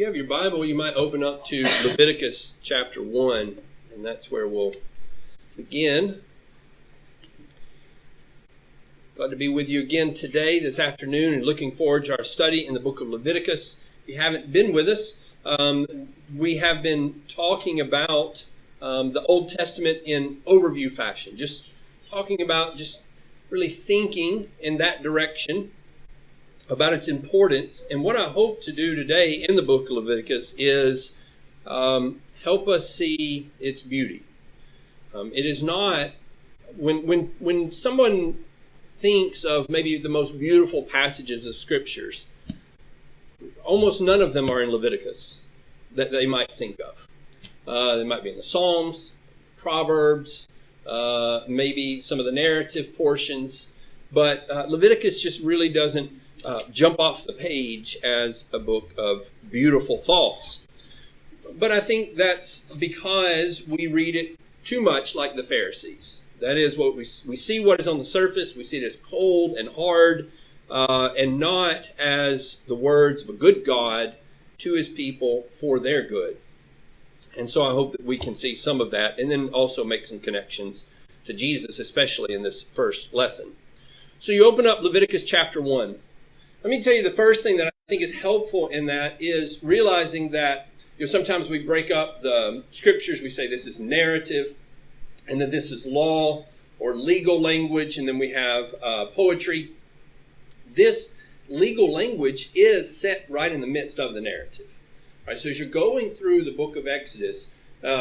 you have your Bible, you might open up to Leviticus chapter 1, and that's where we'll begin. Glad to be with you again today, this afternoon, and looking forward to our study in the book of Leviticus. If you haven't been with us, we have been talking about the Old Testament in overview fashion, just talking about just really thinking in that direction about its importance. And what I hope to do today in the book of Leviticus is help us see its beauty. It is not, when someone thinks of maybe the most beautiful passages of scriptures, almost none of them are in Leviticus that they might think of. They might be in the Psalms, Proverbs, maybe some of the narrative portions, but Leviticus just really doesn't jump off the page as a book of beautiful thoughts. But I think that's because we read it too much like the Pharisees. That is, what we see what is on the surface, we see it as cold and hard, and not as the words of a good God to his people for their good. And so I hope that we can see some of that, and then also make some connections to Jesus, especially in this first lesson. So you open up Leviticus chapter 1. Let me tell you, the first thing that I think is helpful in that is realizing that sometimes we break up the scriptures. We say this is narrative, and then this is law or legal language, and then we have poetry. This legal language is set right in the midst of the narrative. Right, so as you're going through the book of Exodus,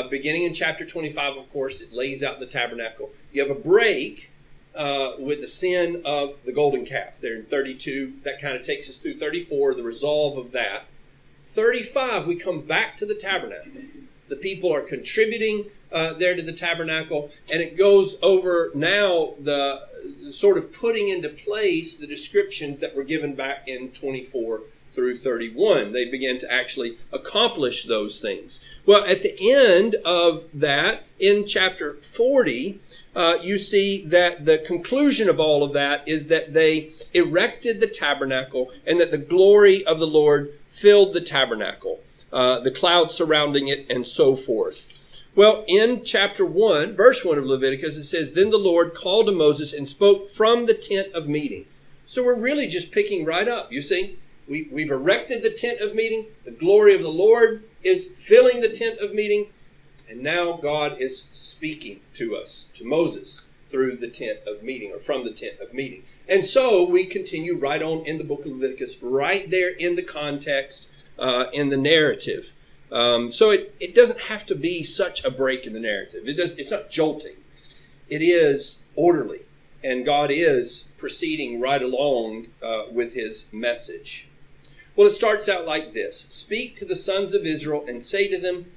beginning in chapter 25, of course, it lays out the tabernacle. You have a break with the sin of the golden calf there in 32. That kind of takes us through 34, the resolve of that. 35, we come back to the tabernacle. The people are contributing there to the tabernacle, and it goes over now the sort of putting into place the descriptions that were given back in 24 through 31. They began to actually accomplish those things. Well, at the end of that, in chapter 40, you see that the conclusion of all of that is that they erected the tabernacle and that the glory of the Lord filled the tabernacle, the cloud surrounding it, and so forth. Well, in chapter 1, verse 1 of Leviticus, it says, "Then the Lord called to Moses and spoke from the tent of meeting." So we're really just picking right up, you see. We've erected the tent of meeting. The glory of the Lord is filling the tent of meeting. And now God is speaking to us, to Moses, through the tent of meeting, or from the tent of meeting. And so we continue right on in the book of Leviticus, right there in the context, in the narrative. So it doesn't have to be such a break in the narrative. It's not jolting. It is orderly. And God is proceeding right along with his message. Well, it starts out like this. "Speak to the sons of Israel and say to them,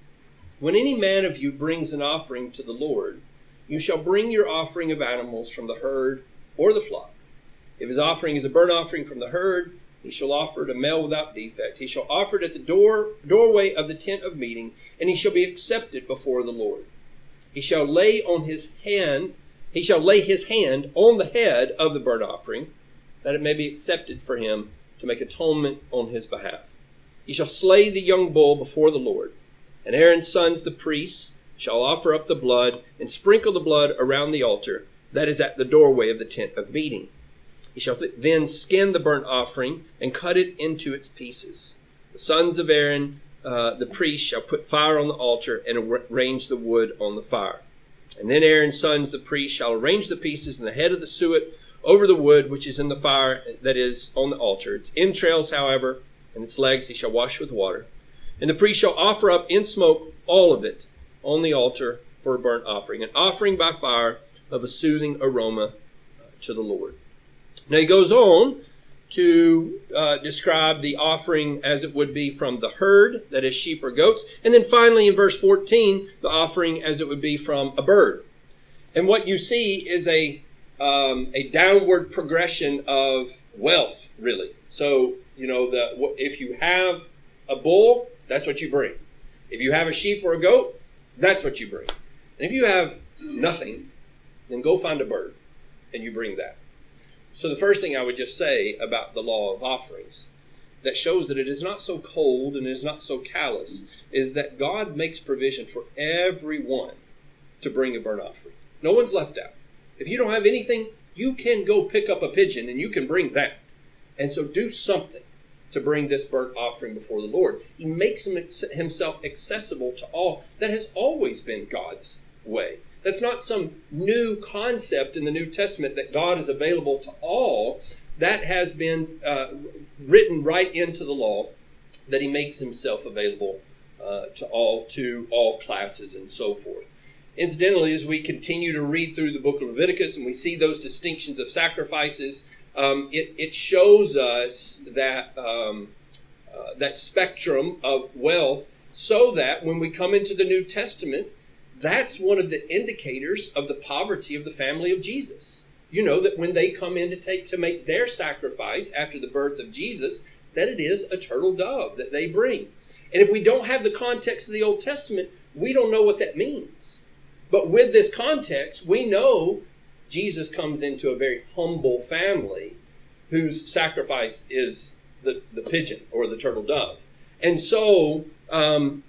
when any man of you brings an offering to the Lord, you shall bring your offering of animals from the herd or the flock. If his offering is a burnt offering from the herd, he shall offer it a male without defect. He shall offer it at the doorway of the tent of meeting, and he shall be accepted before the Lord. He shall lay his hand on the head of the burnt offering, that it may be accepted for him to make atonement on his behalf. He shall slay the young bull before the Lord, and Aaron's sons, the priests, shall offer up the blood and sprinkle the blood around the altar that is at the doorway of the tent of meeting. He shall then skin the burnt offering and cut it into its pieces. The sons of Aaron, the priest, shall put fire on the altar and arrange the wood on the fire. And then Aaron's sons, the priest, shall arrange the pieces in the head of the suet over the wood which is in the fire that is on the altar. Its entrails, however, and its legs he shall wash with water. And the priest shall offer up in smoke all of it on the altar for a burnt offering, an offering by fire of a soothing aroma to the Lord." Now he goes on to describe the offering as it would be from the herd, that is sheep or goats. And then finally in verse 14, the offering as it would be from a bird. And what you see is a downward progression of wealth, really. So, if you have a bull, that's what you bring. If you have a sheep or a goat, that's what you bring. And if you have nothing, then go find a bird and you bring that. So the first thing I would just say about the law of offerings that shows that it is not so cold and it is not so callous is that God makes provision for everyone to bring a burnt offering. No one's left out. If you don't have anything, you can go pick up a pigeon and you can bring that. And so do something to bring this burnt offering before the Lord. He makes himself accessible to all. That has always been God's way. That's not some new concept in the New Testament that God is available to all. That has been written right into the law, that he makes himself available to all classes and so forth. Incidentally, as we continue to read through the book of Leviticus and we see those distinctions of sacrifices, it shows us that that spectrum of wealth, so that when we come into the New Testament, that's one of the indicators of the poverty of the family of Jesus. You know that when they come in to make their sacrifice after the birth of Jesus, that it is a turtle dove that they bring. And if we don't have the context of the Old Testament, we don't know what that means. But with this context, we know Jesus comes into a very humble family whose sacrifice is the pigeon or the turtle dove. And so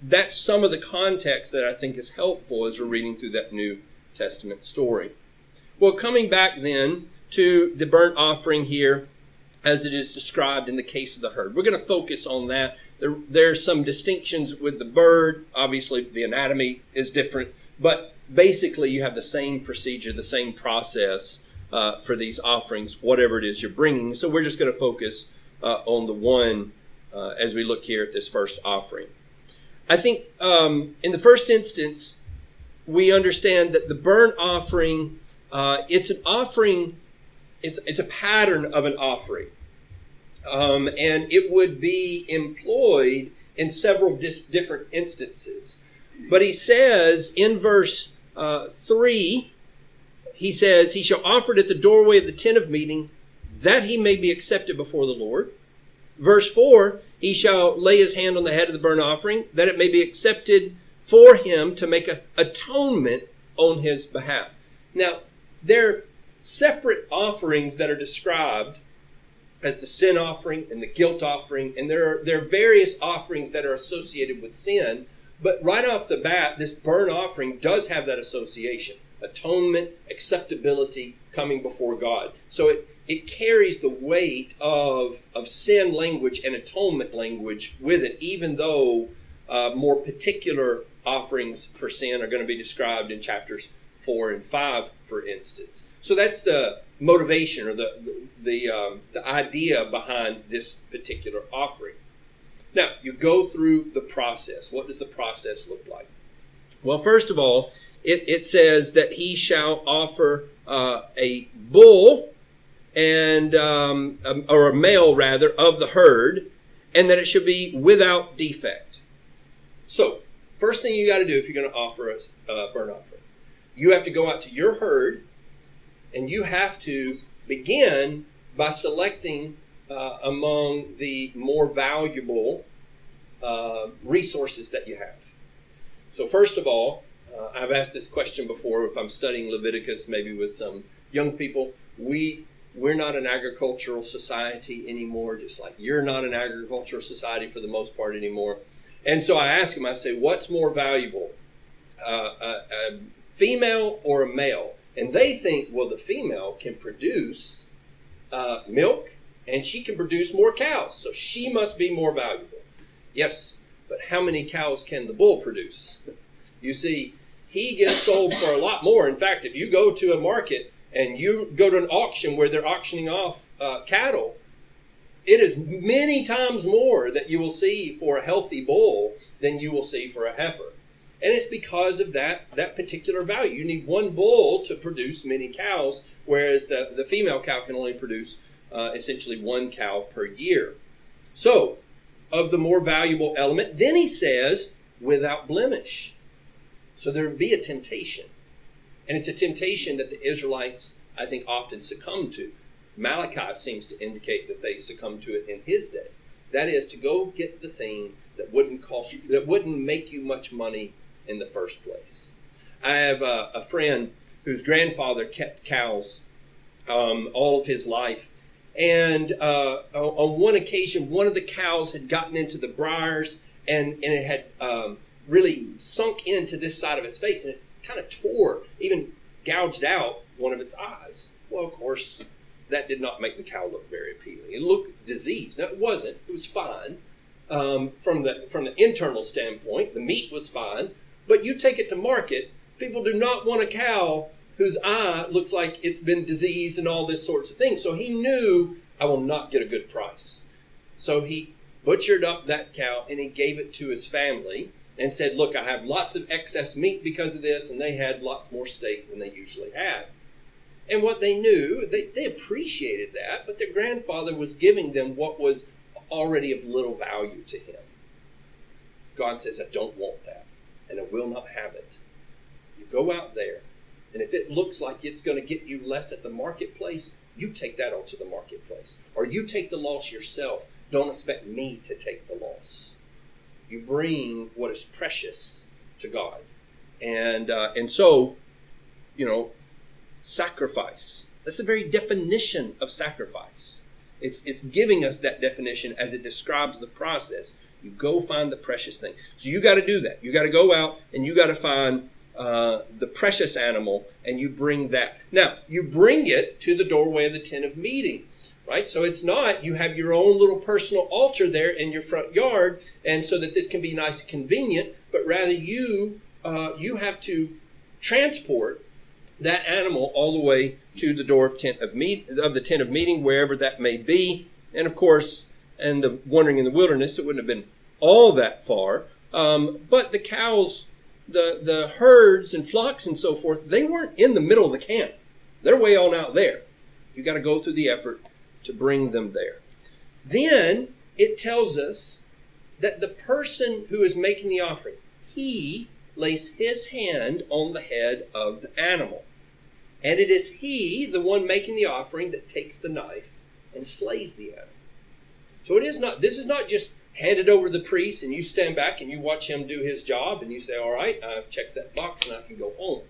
that's some of the context that I think is helpful as we're reading through that New Testament story. Well, coming back then to the burnt offering here as it is described in the case of the herd. We're going to focus on that. There's some distinctions with the bird. Obviously, the anatomy is different, but basically you have the same procedure, the same process for these offerings, whatever it is you're bringing. So we're just going to focus on the one as we look here at this first offering. I think in the first instance, we understand that the burnt offering, it's an offering, it's a pattern of an offering. And it would be employed in several different instances. But he says in verse 3, he says, he shall offer it at the doorway of the tent of meeting, that he may be accepted before the Lord. Verse 4, he shall lay his hand on the head of the burnt offering, that it may be accepted for him to make an atonement on his behalf. Now, there are separate offerings that are described as the sin offering and the guilt offering, and there are various offerings that are associated with sin. But right off the bat, this burnt offering does have that association. Atonement, acceptability, coming before God. So it carries the weight of sin language and atonement language with it, even though more particular offerings for sin are going to be described in chapters 4 and 5, for instance. So that's the motivation or the idea behind this particular offering. Now, you go through the process. What does the process look like? Well, first of all, it says that he shall offer a bull and or a male rather of the herd, and that it should be without defect. So, first thing you got to do if you're going to offer a burnt offering, you have to go out to your herd, and you have to begin by selecting among the more valuable resources that you have. So first of all, I've asked this question before if I'm studying Leviticus, maybe with some young people. We're not an agricultural society anymore, just like you're not an agricultural society for the most part anymore. And so I ask them, I say, what's more valuable, a female or a male? And they think, well, the female can produce milk, and she can produce more cows, so she must be more valuable. Yes, but how many cows can the bull produce? You see, he gets sold for a lot more. In fact, if you go to a market and you go to an auction where they're auctioning off cattle, it is many times more that you will see for a healthy bull than you will see for a heifer. And it's because of that particular value. You need one bull to produce many cows, whereas the female cow can only produce essentially one cow per year. So, of the more valuable element, then he says, without blemish. So there would be a temptation. And it's a temptation that the Israelites, I think, often succumb to. Malachi seems to indicate that they succumbed to it in his day. That is, to go get the thing that wouldn't cost you, that wouldn't make you much money in the first place. I have a friend whose grandfather kept cows all of his life, And on one occasion, one of the cows had gotten into the briars, and it had really sunk into this side of its face, and it kind of tore, even gouged out one of its eyes. Well, of course, that did not make the cow look very appealing. It looked diseased. Now, it wasn't. It was fine from the internal standpoint. The meat was fine. But you take it to market, people do not want a cow whose eye looks like it's been diseased and all this sorts of things. So he knew, I will not get a good price. So he butchered up that cow and he gave it to his family and said, look, I have lots of excess meat because of this. And they had lots more steak than they usually had. And what they knew, they appreciated that, but their grandfather was giving them what was already of little value to him. God says, I don't want that, and I will not have it. You go out there, and if it looks like it's going to get you less at the marketplace, you take that onto the marketplace. Or you take the loss yourself. Don't expect me to take the loss. You bring what is precious to God. And so, sacrifice. That's the very definition of sacrifice. It's giving us that definition as it describes the process. You go find the precious thing. So you got to do that. You got to go out and you got to find the precious animal, and you bring that. Now, you bring it to the doorway of the tent of meeting, right? So it's not you have your own little personal altar there in your front yard, and so that this can be nice and convenient, but rather you have to transport that animal all the way to the door of the tent of meeting, wherever that may be. And of course, and the wandering in the wilderness, it wouldn't have been all that far. But the cows, the herds and flocks and so forth, they weren't in the middle of the camp. They're way on out there. You got to go through the effort to bring them there. Then it tells us that the person who is making the offering, he lays his hand on the head of the animal. And it is he, the one making the offering, that takes the knife and slays the animal. So this is not just handed over to the priest and you stand back and you watch him do his job and you say, all right, I've checked that box and I can go home.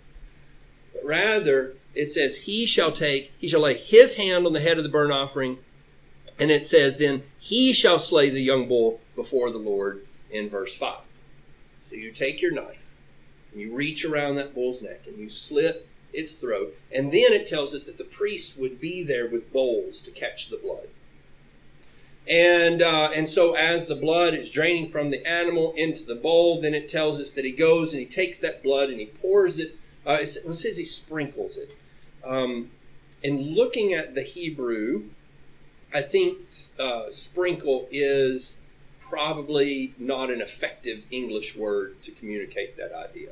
But rather, it says he shall lay his hand on the head of the burnt offering, and it says then he shall slay the young bull before the Lord in verse 5. So you take your knife and you reach around that bull's neck and you slit its throat. And then it tells us that the priest would be there with bowls to catch the blood. And so as the blood is draining from the animal into the bowl, then it tells us that he goes and he takes that blood and he pours it. It says he sprinkles it. And looking at the Hebrew, I think sprinkle is probably not an effective English word to communicate that idea.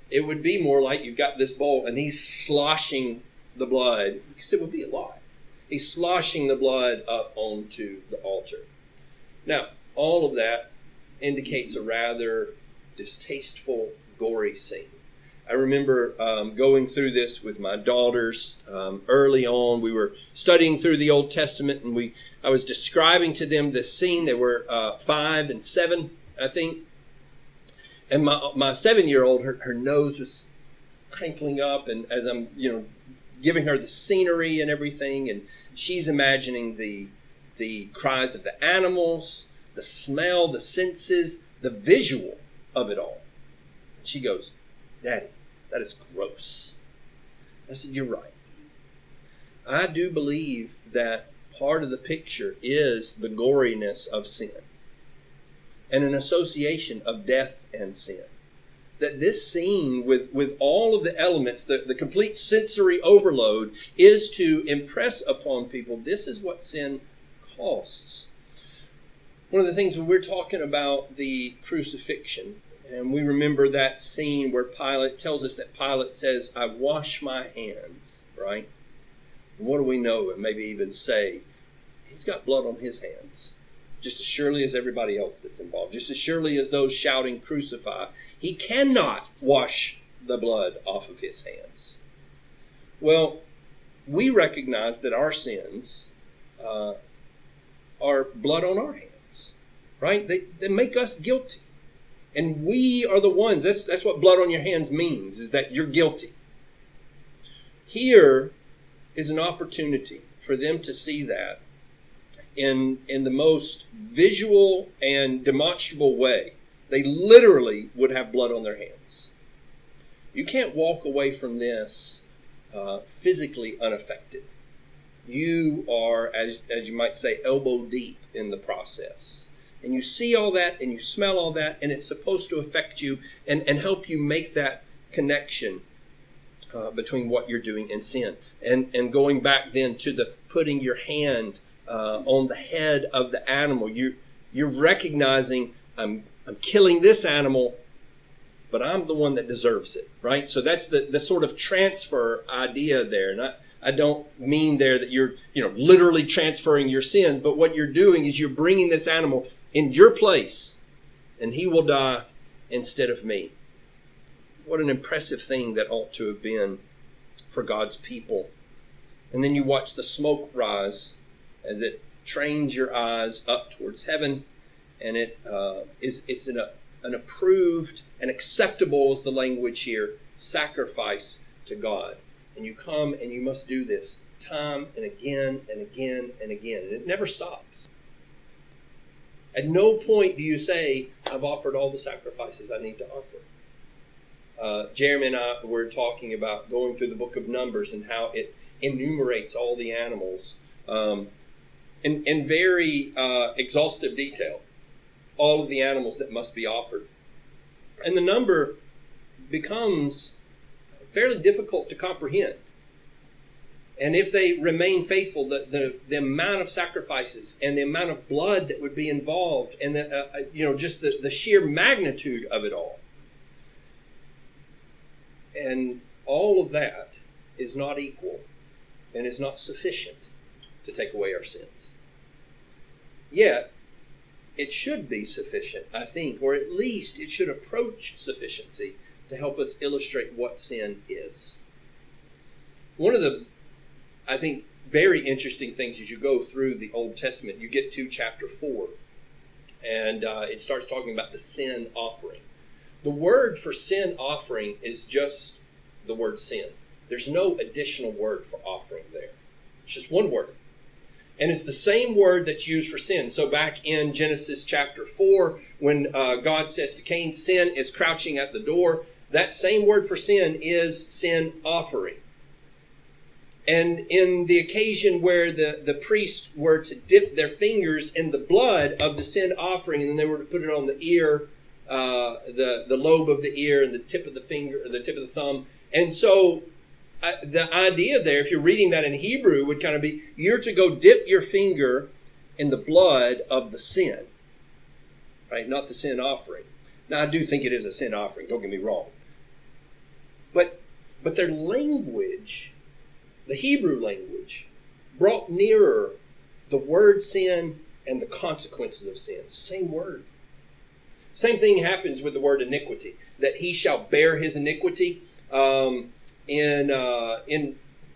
It would be more like you've got this bowl and he's sloshing the blood, because it would be a lot. He's sloshing the blood up onto the altar. Now, all of that indicates a rather distasteful, gory scene. I remember going through this with my daughters early on. We were studying through the Old Testament, and I was describing to them this scene. They were 5 and 7, I think. And my 7-year-old, her nose was crinkling up, and as I'm giving her the scenery and everything, and she's imagining the cries of the animals, the smell, the senses, the visual of it all. And she goes, Daddy, that is gross. I said, you're right. I do believe that part of the picture is the goriness of sin and an association of death and sin. That this scene with all of the elements, the complete sensory overload, is to impress upon people this is what sin costs. One of the things when we're talking about the crucifixion, and we remember that scene where Pilate tells us that Pilate says, I wash my hands, right? And what do we know and maybe even say? He's got blood on his hands. Just as surely as everybody else that's involved, just as surely as those shouting crucify, he cannot wash the blood off of his hands. Well, we recognize that our sins are blood on our hands, right? They make us guilty. And we are the ones, that's what blood on your hands means, is that you're guilty. Here is an opportunity for them to see that in the most visual and demonstrable way. They literally would have blood on their hands. You can't walk away from this physically unaffected. You are, as you might say, elbow deep in the process. And you see all that and you smell all that, and it's supposed to affect you and help you make that connection between what you're doing and sin. And going back then to the putting your hand on the head of the animal, you're recognizing, I'm killing this animal, but I'm the one that deserves it, right? So that's the sort of transfer idea there. And I don't mean there that you're literally transferring your sins, but what you're doing is you're bringing this animal in your place, and he will die instead of me. What an impressive thing that ought to have been for God's people. And then you watch the smoke rise as it trains your eyes up towards heaven, and it's an approved and acceptable, is the language here, sacrifice to God. And you come and you must do this time and again and again and again, and it never stops. At no point do you say, I've offered all the sacrifices I need to offer. Jeremy and I were talking about going through the book of Numbers and how it enumerates all the animals in very exhaustive detail, all of the animals that must be offered. And the number becomes fairly difficult to comprehend. And if they remain faithful, the amount of sacrifices and the amount of blood that would be involved, and just the sheer magnitude of it all, and all of that is not equal and is not sufficient to take away our sins. Yet, it should be sufficient, I think, or at least it should approach sufficiency to help us illustrate what sin is. One of the, I think, very interesting things as you go through the Old Testament, you get to chapter 4, and it starts talking about the sin offering. The word for sin offering is just the word sin. There's no additional word for offering there. It's just one word. And it's the same word that's used for sin. So back in Genesis chapter 4, when God says to Cain, sin is crouching at the door, that same word for sin is sin offering. And in the occasion where the priests were to dip their fingers in the blood of the sin offering, and then they were to put it on the ear, the lobe of the ear and the tip of the finger, the tip of the thumb. And so the idea there, if you're reading that in Hebrew, would kind of be, you're to go dip your finger in the blood of the sin, right? Not the sin offering. Now, I do think it is a sin offering, don't get me wrong. But their language, the Hebrew language, brought nearer the word sin and the consequences of sin. Same word. Same thing happens with the word iniquity, that he shall bear his iniquity. In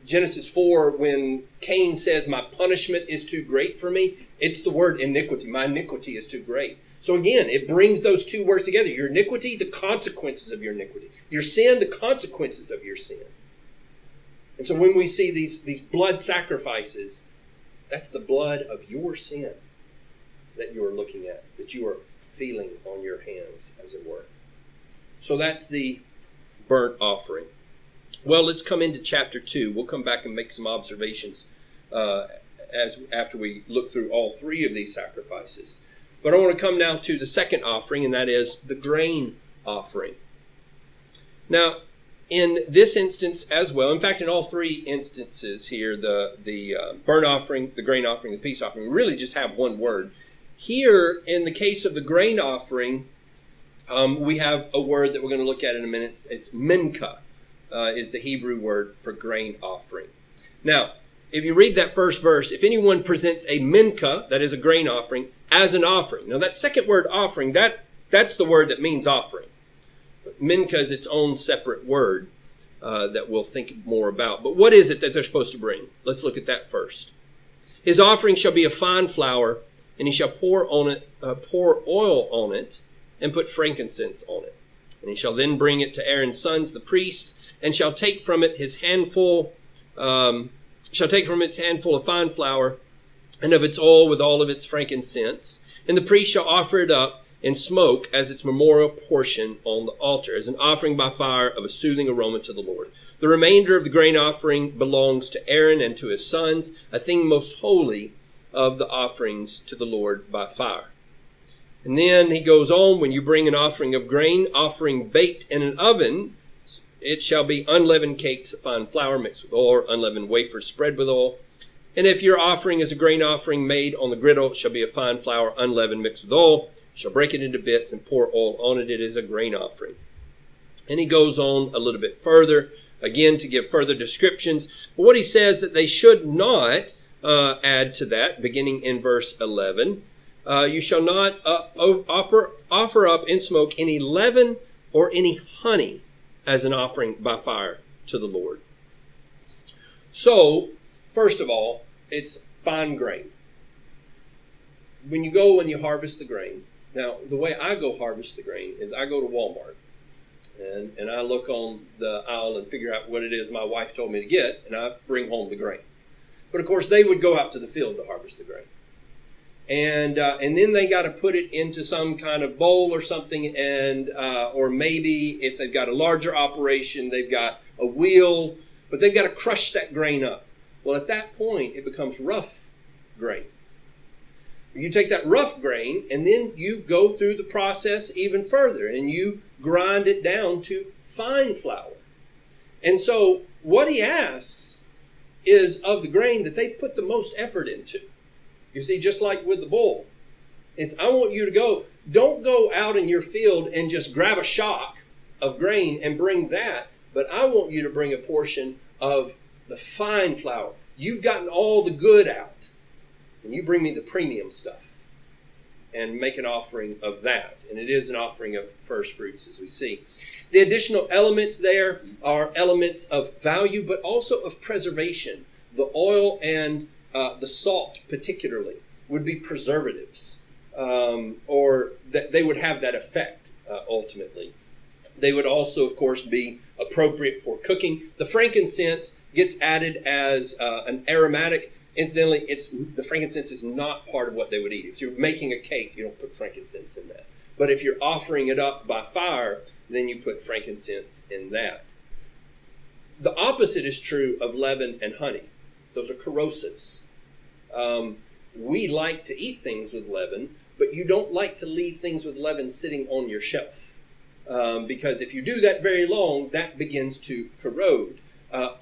Genesis 4, when Cain says, my punishment is too great for me, it's the word iniquity. My iniquity is too great. So again, it brings those two words together. Your iniquity, the consequences of your iniquity. Your sin, the consequences of your sin. And so when we see these blood sacrifices, that's the blood of your sin that you are looking at, that you are feeling on your hands, as it were. So that's the burnt offering. Well, let's come into chapter 2. We'll come back and make some observations after we look through all three of these sacrifices. But I want to come now to the second offering, and that is the grain offering. Now, in this instance as well, in fact, in all three instances here, the burnt offering, the grain offering, the peace offering, we really just have one word. Here, in the case of the grain offering, we have a word that we're going to look at in a minute. It's mincha. Is the Hebrew word for grain offering. Now, if you read that first verse, if anyone presents a mincha, that is a grain offering, as an offering. Now, that second word, offering, that's the word that means offering. But mincha is its own separate word that we'll think more about. But what is it that they're supposed to bring? Let's look at that first. His offering shall be of fine flour, and he shall pour oil on it, and put frankincense on it. And he shall then bring it to Aaron's sons, the priests, and shall take from it his handful shall take from its handful of fine flour, and of its oil with all of its frankincense, and the priest shall offer it up in smoke as its memorial portion on the altar, as an offering by fire of a soothing aroma to the Lord. The remainder of the grain offering belongs to Aaron and to his sons, a thing most holy of the offerings to the Lord by fire. And then he goes on, when you bring an offering of grain, offering baked in an oven, it shall be unleavened cakes of fine flour mixed with oil, unleavened wafers spread with oil. And if your offering is a grain offering made on the griddle, it shall be a fine flour unleavened mixed with oil. You shall break it into bits and pour oil on it. It is a grain offering. And he goes on a little bit further, again to give further descriptions. But what he says that they should not add to that, beginning in verse 11, you shall not offer up in smoke any leaven or any honey as an offering by fire to the Lord. So, first of all, it's fine grain. When you harvest the grain, now the way I go harvest the grain is I go to Walmart and I look on the aisle and figure out what it is my wife told me to get, and I bring home the grain. But of course they would go out to the field to harvest the grain. And then they got to put it into some kind of bowl or something, and or maybe if they've got a larger operation, they've got a wheel, but they've got to crush that grain up. Well, at that point, it becomes rough grain. You take that rough grain, and then you go through the process even further, and you grind it down to fine flour. And so what he asks is of the grain that they've put the most effort into. You see, just like with the bull, I want you to don't go out in your field and just grab a shock of grain and bring that, but I want you to bring a portion of the fine flour. You've gotten all the good out, and you bring me the premium stuff and make an offering of that. And it is an offering of first fruits, as we see. The additional elements there are elements of value, but also of preservation. The oil and the salt particularly would be preservatives, or that they would have that effect ultimately. They would also, of course, be appropriate for cooking. The frankincense gets added as an aromatic. Incidentally, the frankincense is not part of what they would eat. If you're making a cake, you don't put frankincense in that. But if you're offering it up by fire, then you put frankincense in that. The opposite is true of leaven and honey. Those are corrosives. We like to eat things with leaven, but you don't like to leave things with leaven sitting on your shelf. Because if you do that very long, that begins to corrode.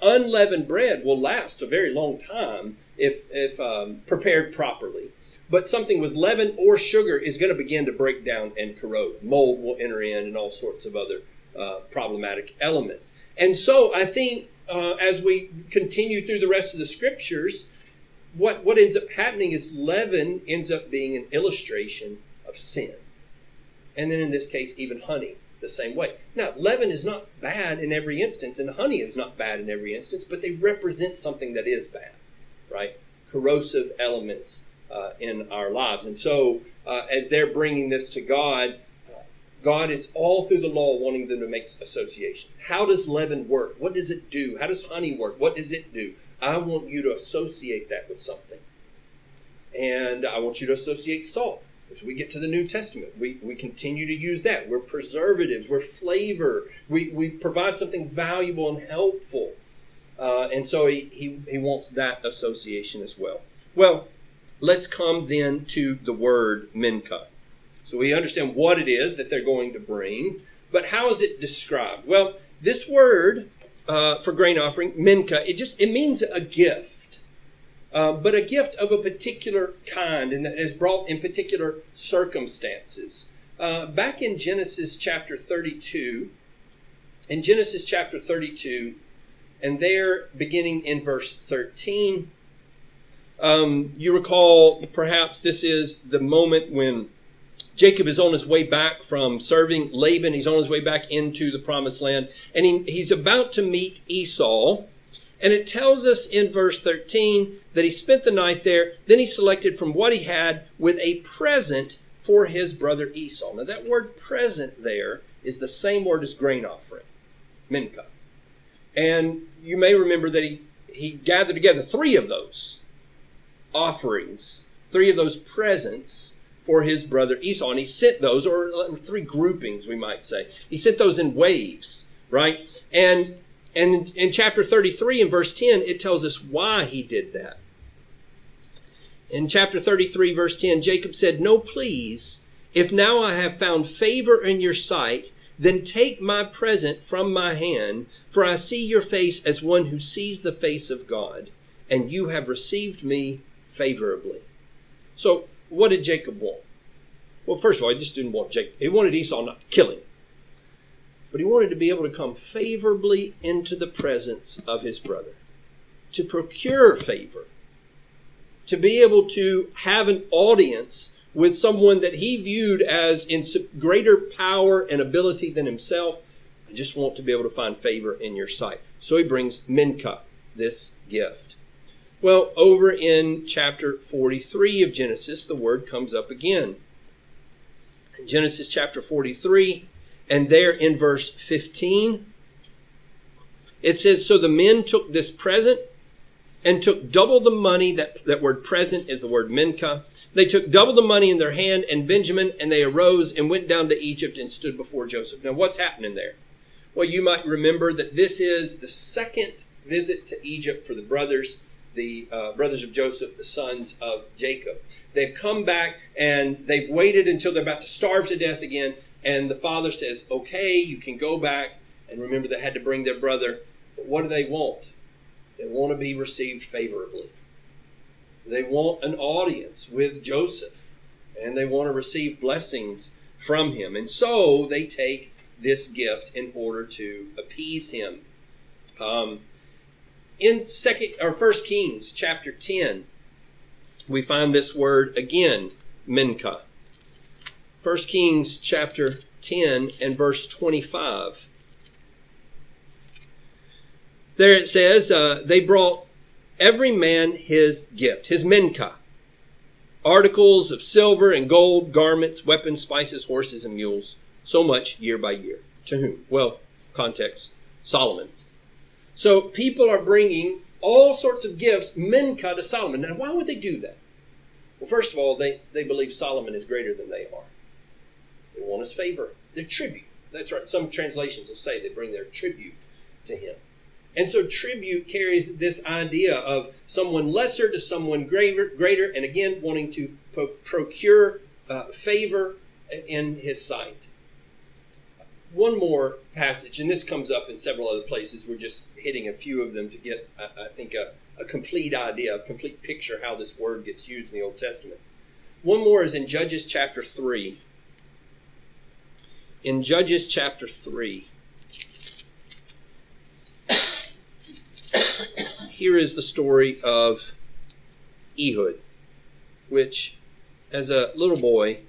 Unleavened bread will last a very long time if prepared properly. But something with leaven or sugar is going to begin to break down and corrode. Mold will enter in and all sorts of other problematic elements. And so I think as we continue through the rest of the scriptures, what ends up happening is leaven ends up being an illustration of sin. And then in this case, even honey, the same way. Now, leaven is not bad in every instance, and honey is not bad in every instance, but they represent something that is bad, right? Corrosive elements in our lives. And so as they're bringing this to God, God is all through the law wanting them to make associations. How does leaven work? What does it do? How does honey work? What does it do? I want you to associate that with something. And I want you to associate salt. As we get to the New Testament, we continue to use that. We're preservatives. We're flavor. We provide something valuable and helpful. And so he wants that association as well. Well, let's come then to the word mincha. So we understand what it is that they're going to bring, but how is it described? Well, this word for grain offering, mincha, it means a gift, but a gift of a particular kind, and that is brought in particular circumstances. Back in Genesis chapter 32, and there beginning in verse 13, you recall perhaps this is the moment when Jacob is on his way back from serving Laban. He's on his way back into the promised land. And he's about to meet Esau. And it tells us in verse 13 that he spent the night there. Then he selected from what he had with a present for his brother Esau. Now that word present there is the same word as grain offering, mincha. And you may remember that he he gathered together 3 of those offerings, 3 of those presents for his brother Esau. And he sent those, or 3 groupings, we might say. He sent those in waves, right? And in chapter 33 and verse 10, it tells us why he did that. In chapter 33, verse 10, Jacob said, "No, please, if now I have found favor in your sight, then take my present from my hand, for I see your face as one who sees the face of God, and you have received me favorably." So what did Jacob want? Well, first of all, he just didn't want Jacob. He wanted Esau not to kill him. But he wanted to be able to come favorably into the presence of his brother, to procure favor, to be able to have an audience with someone that he viewed as in greater power and ability than himself. I just want to be able to find favor in your sight. So he brings Minka, this gift. Well, over in chapter 43 of Genesis, the word comes up again. In Genesis chapter 43, and there in verse 15, it says, "So the men took this present and took double the money." That word present is the word Minka. "They took double the money in their hand and Benjamin, and they arose and went down to Egypt and stood before Joseph." Now, what's happening there? Well, you might remember that this is the second visit to Egypt for the brothers of Joseph, the sons of Jacob. They've come back and they've waited until they're about to starve to death again. And the father says, "Okay, you can go back." And remember, they had to bring their brother. But what do they want? They want to be received favorably. They want an audience with Joseph, and they want to receive blessings from him. And so they take this gift in order to appease him. In 1 Kings chapter 10, we find this word again, Minka. 1 Kings chapter 10 and verse 25. There it says, they brought every man his gift, his Minka, articles of silver and gold, garments, weapons, spices, horses, and mules, so much year by year. To whom? Well, context, Solomon. So people are bringing all sorts of gifts, Minka, to Solomon. Now, why would they do that? Well, first of all, they believe Solomon is greater than they are. They want his favor, their tribute. That's right. Some translations will say they bring their tribute to him. And so tribute carries this idea of someone lesser to someone greater, and again, wanting to procure favor in his sight. One more passage, and this comes up in several other places. We're just hitting a few of them to get, I think, a complete idea, a complete picture how this word gets used in the Old Testament. One more is in Judges chapter 3. In Judges chapter 3, here is the story of Ehud, which, as a little boy,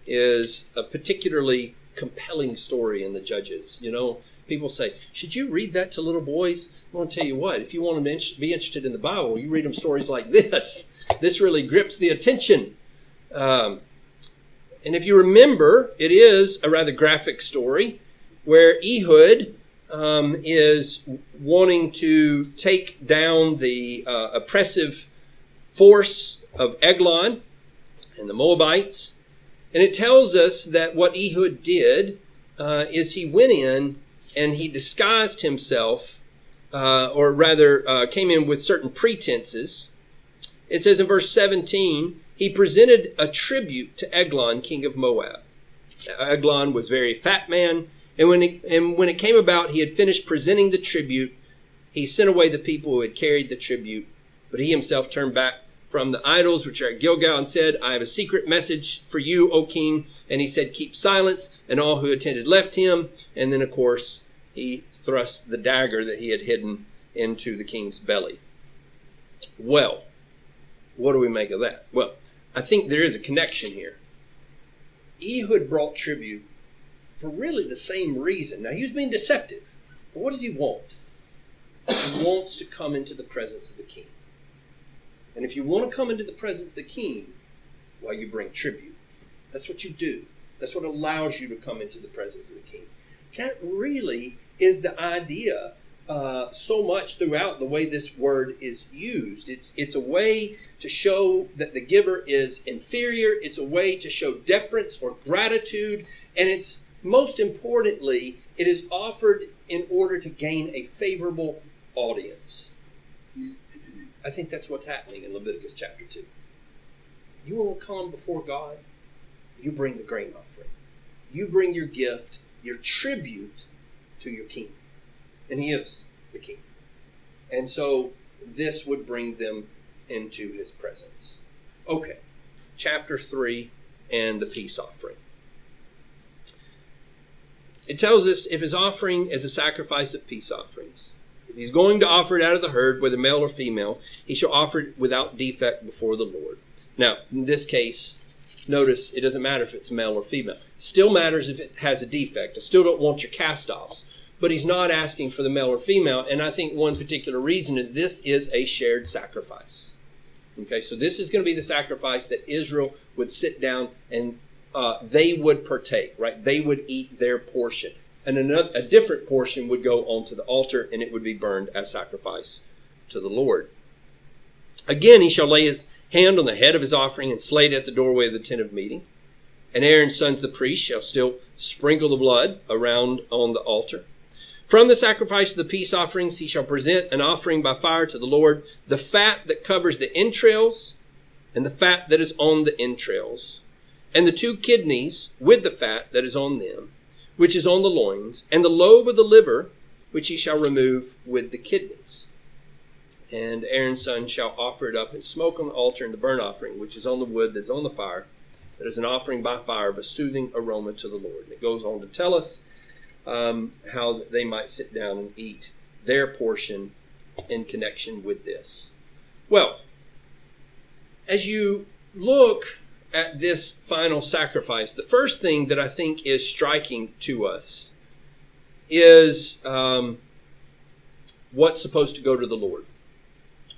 is a particularly compelling story in the Judges. You know, people say, should you read that to little boys? I want to tell you what, if you want them to be interested in the Bible, you read them stories like this. This really grips the attention. And if you remember, it is a rather graphic story where Ehud is wanting to take down the oppressive force of Eglon and the Moabites. And it tells us that what Ehud did is he went in and he disguised himself, or rather came in with certain pretenses. It says in verse 17, he presented a tribute to Eglon, king of Moab. Eglon was a very fat man, and when it came about, he had finished presenting the tribute. He sent away the people who had carried the tribute, but he himself turned back from the idols which are at Gilgal and said, I have a secret message for you, O king. And he said, keep silence. And all who attended left him. And then, of course, he thrust the dagger that he had hidden into the king's belly. Well, what do we make of that? Well, I think there is a connection here. Ehud brought tribute for really the same reason. Now, he was being deceptive. But what does he want? He wants to come into the presence of the king. And if you want to come into the presence of the king, well, you bring tribute. That's what you do. That's what allows you to come into the presence of the king. That really is the idea so much throughout the way this word is used. It's a way to show that the giver is inferior. It's a way to show deference or gratitude. And it's most importantly, it is offered in order to gain a favorable audience. I think that's what's happening in Leviticus chapter 2. You want to come before God? You bring the grain offering. You bring your gift, your tribute to your king. And he is the king. And so this would bring them into his presence. Okay, chapter 3 and the peace offering. It tells us if his offering is a sacrifice of peace offerings, if he's going to offer it out of the herd, whether male or female, he shall offer it without defect before the Lord. Now, in this case, notice it doesn't matter if it's male or female. It still matters if it has a defect. I still don't want your cast-offs. But he's not asking for the male or female. And I think one particular reason is this is a shared sacrifice. Okay, so this is going to be the sacrifice that Israel would sit down and they would partake, right? They would eat their portion. And a different portion would go onto the altar and it would be burned as sacrifice to the Lord. Again, he shall lay his hand on the head of his offering and slay it at the doorway of the tent of meeting. And Aaron's sons, the priests, shall still sprinkle the blood around on the altar. From the sacrifice of the peace offerings, he shall present an offering by fire to the Lord, the fat that covers the entrails and the fat that is on the entrails, and the 2 kidneys with the fat that is on them, which is on the loins, and the lobe of the liver, which he shall remove with the kidneys. And Aaron's son shall offer it up in smoke on the altar in the burnt offering, which is on the wood that is on the fire, that is an offering by fire of a soothing aroma to the Lord. And it goes on to tell us how they might sit down and eat their portion in connection with this. Well, as you look at this final sacrifice, the first thing that I think is striking to us is what's supposed to go to the Lord.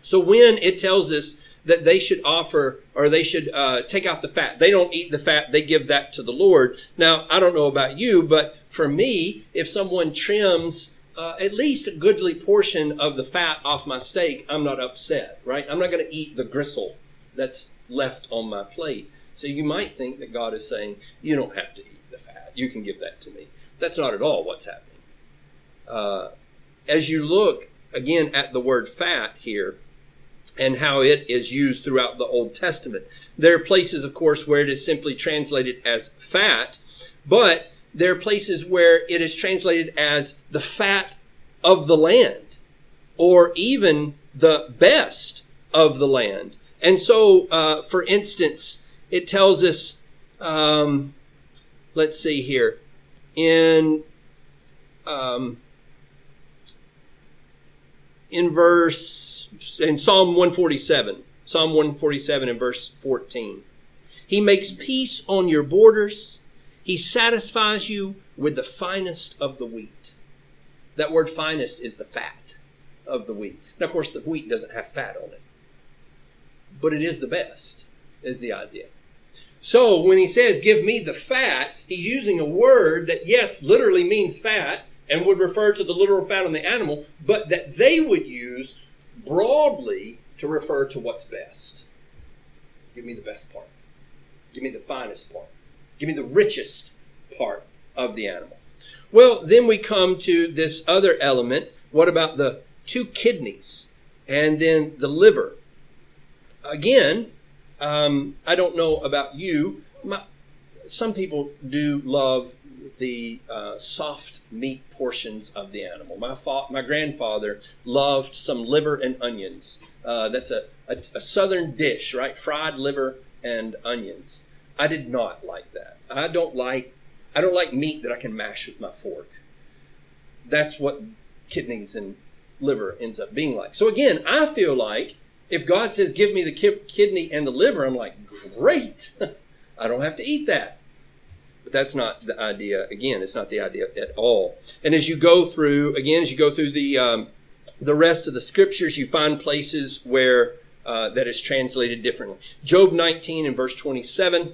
So when it tells us that they should offer, or they should take out the fat, they don't eat the fat, they give that to the Lord. Now, I don't know about you, but for me, if someone trims at least a goodly portion of the fat off my steak, I'm not upset, right? I'm not going to eat the gristle that's left on my plate. So you might think that God is saying, you don't have to eat the fat. You can give that to me. That's not at all what's happening. As you look, again, at the word fat here and how it is used throughout the Old Testament, there are places, of course, where it is simply translated as fat, but there are places where it is translated as the fat of the land, or even the best of the land. And so, for instance, it tells us, let's see here, in Psalm 147 in verse 14. He makes peace on your borders. He satisfies you with the finest of the wheat. That word finest is the fat of the wheat. Now, of course, the wheat doesn't have fat on it, but it is the best, is the idea. So when he says, give me the fat, he's using a word that, yes, literally means fat and would refer to the literal fat on the animal, but that they would use broadly to refer to what's best. Give me the best part. Give me the finest part. Give me the richest part of the animal. Well, then we come to this other element. What about the 2 kidneys and then the liver? Again, I don't know about you. Some people do love the soft meat portions of the animal. My grandfather loved some liver and onions. That's a southern dish, right? Fried liver and onions. I did not like that. I don't like meat that I can mash with my fork. That's what kidneys and liver ends up being like. So again, I feel like if God says, give me the kidney and the liver, I'm like, great. I don't have to eat that. But that's not the idea. Again, it's not the idea at all. And as you go through the rest of the scriptures, you find places where that is translated differently. Job 19 and verse 27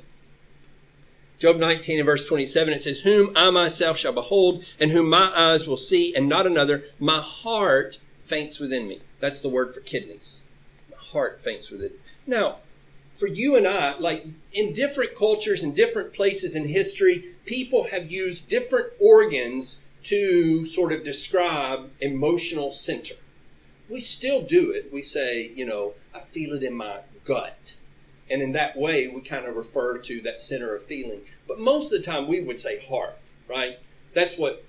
Job 19 and verse 27, it says, whom I myself shall behold, and whom my eyes will see, and not another. My heart faints within me. That's the word for kidneys. My heart faints within. Now, for you and I, like in different cultures and different places in history, people have used different organs to sort of describe emotional center. We still do it. We say, I feel it in my gut. And in that way, we kind of refer to that center of feeling. But most of the time, we would say heart, right? That's the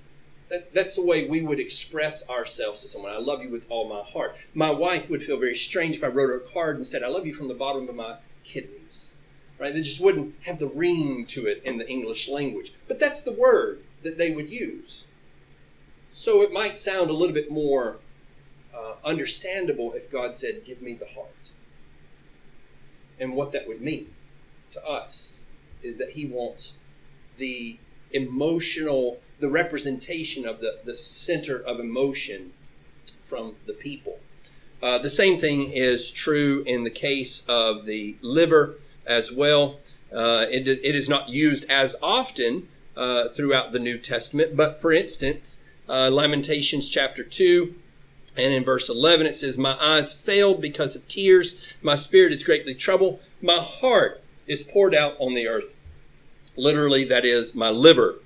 way we would express ourselves to someone. I love you with all my heart. My wife would feel very strange if I wrote her a card and said, I love you from the bottom of my kidneys, right? They just wouldn't have the ring to it in the English language. But that's the word that they would use. So it might sound a little bit more understandable if God said, give me the heart. And what that would mean to us is that he wants the emotional, the representation of the center of emotion from the people. The same thing is true in the case of the liver as well. It is not used as often throughout the New Testament, but for instance, Lamentations chapter 2, and in verse 11 it says, my eyes failed because of tears. My spirit is greatly troubled. My heart is poured out on the earth. Literally, that is, my liver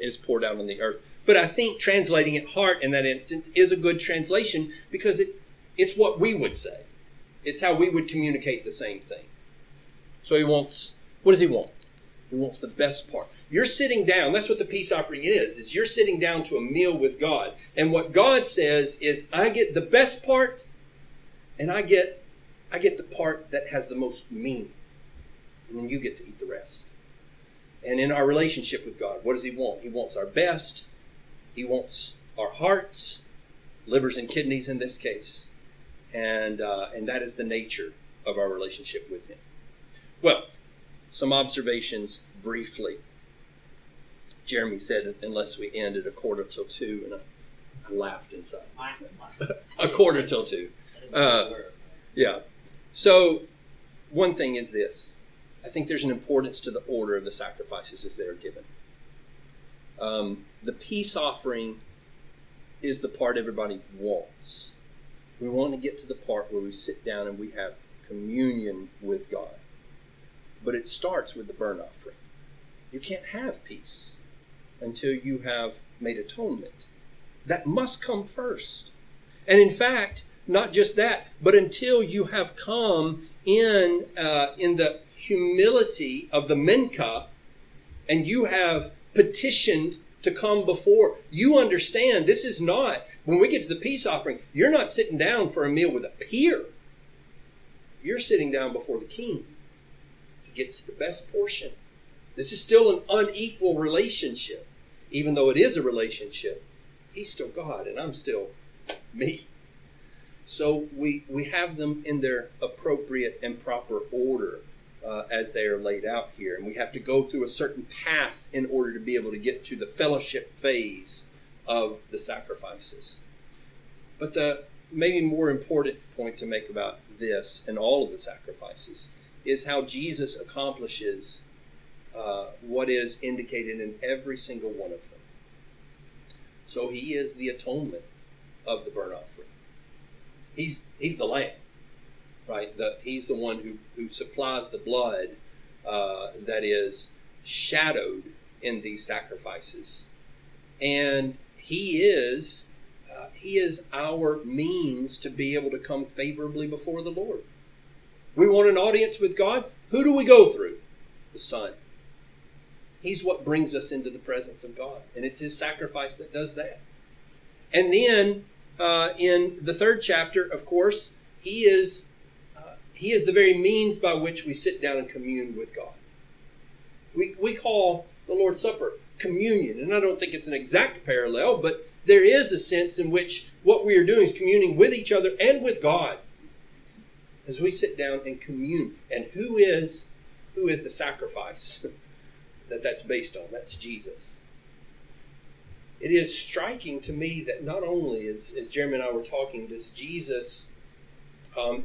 is poured out on the earth. But I think translating it heart in that instance is a good translation because it's what we would say. It's how we would communicate the same thing. So he wants, what does he want? He wants the best part. You're sitting down. That's what the peace offering is you're sitting down to a meal with God. And what God says is, I get the best part, and I get the part that has the most meaning. And then you get to eat the rest. And in our relationship with God, what does he want? He wants our best. He wants our hearts, livers and kidneys in this case. And that is the nature of our relationship with him. Well, some observations briefly. Jeremy said, unless we end at 1:45, and I laughed inside. 1:45. Yeah. So one thing is this. I think there's an importance to the order of the sacrifices as they are given. The peace offering is the part everybody wants. We want to get to the part where we sit down and we have communion with God. But it starts with the burnt offering. You can't have peace until you have made atonement. That must come first. And in fact, not just that, but until you have come in the humility of the Menka, and you have petitioned to come before. You understand this is not, when we get to the peace offering, you're not sitting down for a meal with a peer. You're sitting down before the king. He gets the best portion. This is still an unequal relationship. Even though it is a relationship, he's still God and I'm still me. So we have them in their appropriate and proper order as they are laid out here. And we have to go through a certain path in order to be able to get to the fellowship phase of the sacrifices. But the maybe more important point to make about this and all of the sacrifices is how Jesus accomplishes what is indicated in every single one of them. So he is the atonement of the burnt offering. He's the lamb, right? He's the one who supplies the blood that is shadowed in these sacrifices. And he is our means to be able to come favorably before the Lord. We want an audience with God. Who do we go through? The Son. He's what brings us into the presence of God. And it's his sacrifice that does that. And then in the 3rd chapter, of course, he is the very means by which we sit down and commune with God. We call the Lord's Supper communion. And I don't think it's an exact parallel, but there is a sense in which what we are doing is communing with each other and with God as we sit down and commune. And who is the sacrifice that's based on? That's Jesus. It is striking to me that not only, as Jeremy and I were talking, does Jesus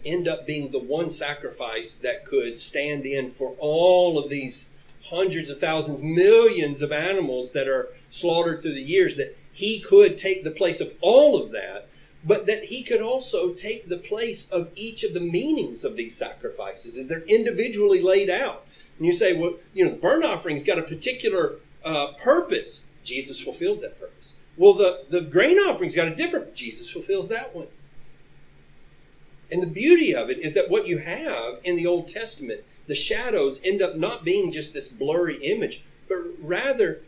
end up being the one sacrifice that could stand in for all of these hundreds of thousands, millions of animals that are slaughtered through the years, that he could take the place of all of that, but that he could also take the place of each of the meanings of these sacrifices as they're individually laid out. And you say, well, the burnt offering's got a particular purpose. Jesus fulfills that purpose. Well, the grain offering's got a different, Jesus fulfills that one. And the beauty of it is that what you have in the Old Testament, the shadows end up not being just this blurry image, but rather,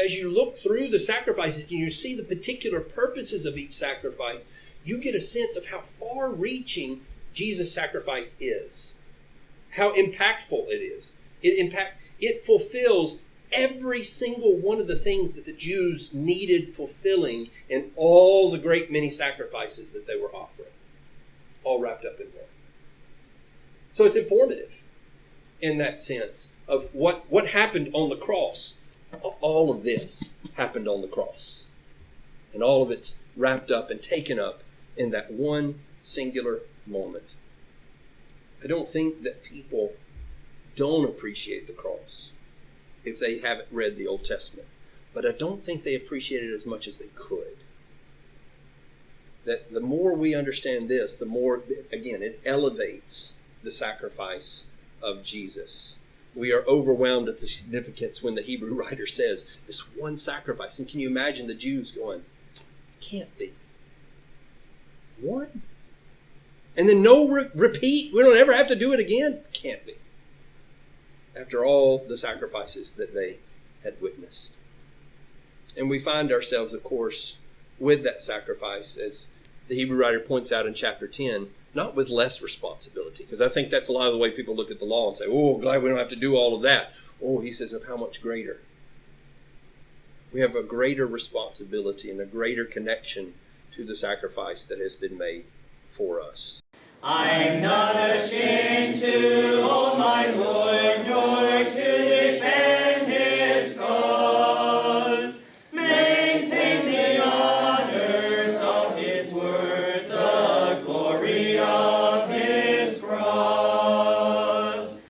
as you look through the sacrifices and you see the particular purposes of each sacrifice, you get a sense of how far-reaching Jesus' sacrifice is, how impactful it is. It fulfills every single one of the things that the Jews needed fulfilling in all the great many sacrifices that they were offering, all wrapped up in one. So it's informative in that sense of what happened on the cross. All of this happened on the cross. And all of it's wrapped up and taken up in that one singular moment. I don't think that people don't appreciate the cross if they haven't read the Old Testament. But I don't think they appreciate it as much as they could. That the more we understand this, the more, again, it elevates the sacrifice of Jesus. We are overwhelmed at the significance when the Hebrew writer says this one sacrifice. And can you imagine the Jews going, it can't be. One? And then no repeat? We don't ever have to do it again? Can't be. After all the sacrifices that they had witnessed. And we find ourselves, of course, with that sacrifice, as the Hebrew writer points out in chapter 10, not with less responsibility. Because I think that's a lot of the way people look at the law and say, oh, glad we don't have to do all of that. Oh, he says, of how much greater. We have a greater responsibility and a greater connection to the sacrifice that has been made for us. I'm not ashamed to hold my Lord.